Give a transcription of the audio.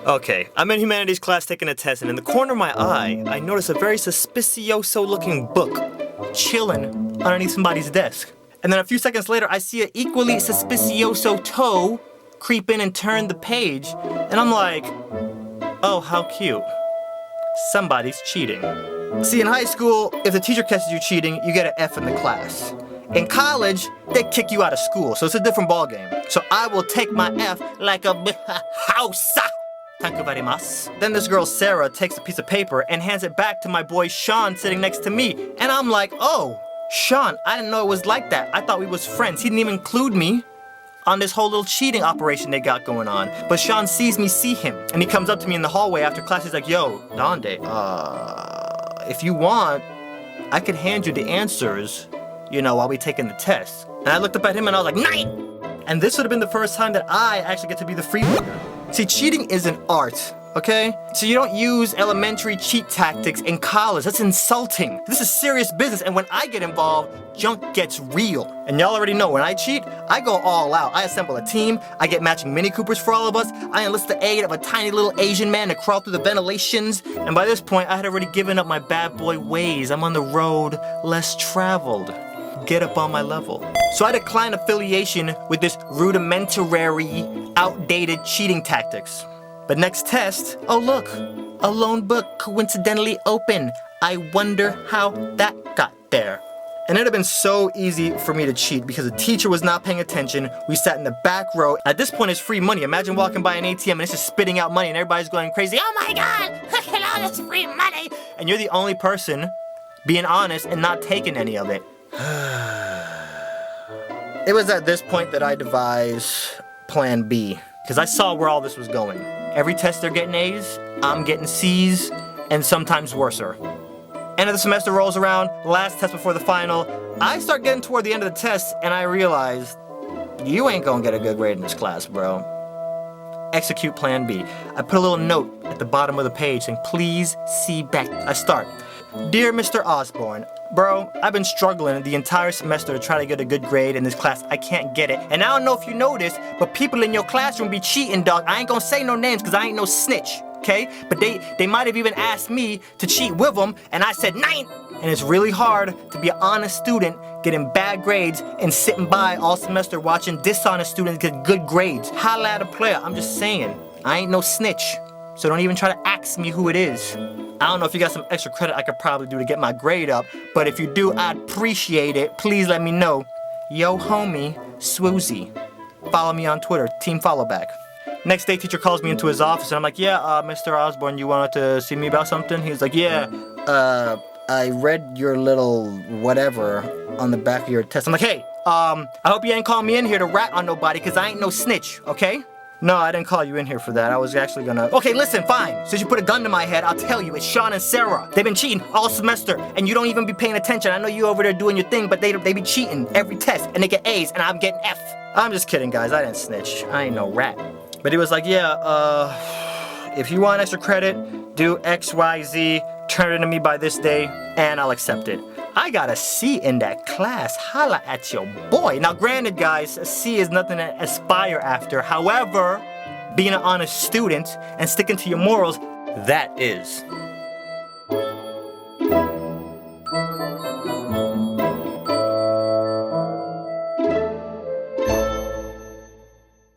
Okay, I'm in Humanities class taking a test, and in the corner of my eye, I notice a very suspicioso-looking book chilling underneath somebody's desk. And then a few seconds later, I see an equally suspicioso toe creep in and turn the page, and I'm like, oh, how cute. Somebody's cheating. See, in high school, if the teacher catches you cheating, you get an F in the class. In college, they kick you out of school, so it's a different ballgame. So I will take my F like a house. Thank you very much. Then this girl, Sarah, takes a piece of paper and hands it back to my boy Sean sitting next to me. And I'm like, oh, Sean, I didn't know it was like that. I thought we was friends. He didn't even include me on this whole little cheating operation they got going on. But Sean sees me see him, and he comes up to me in the hallway after class. He's like, yo, Donde, if you want, I could hand you the answers, you know, while we taking the test. And I looked up at him and I was like, 9! And this would have been the first time that I actually get to be the free runner. See, cheating is an art, okay? So you don't use elementary cheat tactics in college. That's insulting. This is serious business, and when I get involved, junk gets real. And y'all already know, when I cheat, I go all out. I assemble a team, I get matching Mini Coopers for all of us, I enlist the aid of a tiny little Asian man to crawl through the ventilations, and by this point, I had already given up my bad boy ways. I'm on the road less traveled. Get up on my level. So I decline affiliation with this rudimentary, outdated cheating tactics. But next test, oh look, a lone book coincidentally open. I wonder how that got there. And it'd have been so easy for me to cheat because the teacher was not paying attention. We sat in the back row. At this point, it's free money. Imagine walking by an ATM and it's just spitting out money and everybody's going crazy. Oh my God, look at all this free money. And you're the only person being honest and not taking any of it. It was at this point that I devised Plan B, because I saw where all this was going. Every test they're getting A's, I'm getting C's, and sometimes worser. End of the semester rolls around, last test before the final. I start getting toward the end of the test, and I realize, you ain't gonna get a good grade in this class, bro. Execute Plan B. I put a little note at the bottom of the page saying, please see back. I start. Dear Mr. Osborne, bro, I've been struggling the entire semester to try to get a good grade in this class. I can't get it. And I don't know if you noticed, but people in your classroom be cheating, dog. I ain't gonna say no names because I ain't no snitch, okay? But they might have even asked me to cheat with them, and I said 9! And it's really hard to be an honest student getting bad grades and sitting by all semester watching dishonest students get good grades. Holla at a player. I'm just saying, I ain't no snitch. So don't even try to ask me who it is. I don't know if you got some extra credit I could probably do to get my grade up, but if you do, I'd appreciate it. Please let me know. Yo, homie, sWooZie. Follow me on Twitter, team follow back. Next day, teacher calls me into his office, and I'm like, yeah, Mr. Osborne, you wanted to see me about something? He's like, yeah, I read your little whatever on the back of your test. I'm like, hey, I hope you ain't call me in here to rat on nobody, because I ain't no snitch, okay? No, I didn't call you in here for that. I was actually gonna... Okay, listen, fine. Since you put a gun to my head, I'll tell you. It's Sean and Sarah. They've been cheating all semester, and you don't even be paying attention. I know you over there doing your thing, but they be cheating every test, and they get A's, and I'm getting F. I'm just kidding, guys. I didn't snitch. I ain't no rat. But he was like, yeah, if you want extra credit, do X, Y, Z, turn it to me by this day, and I'll accept it. I got a C in that class. Holla at your boy. Now, granted, guys, a C is nothing to aspire after. However, being an honest student and sticking to your morals, that is.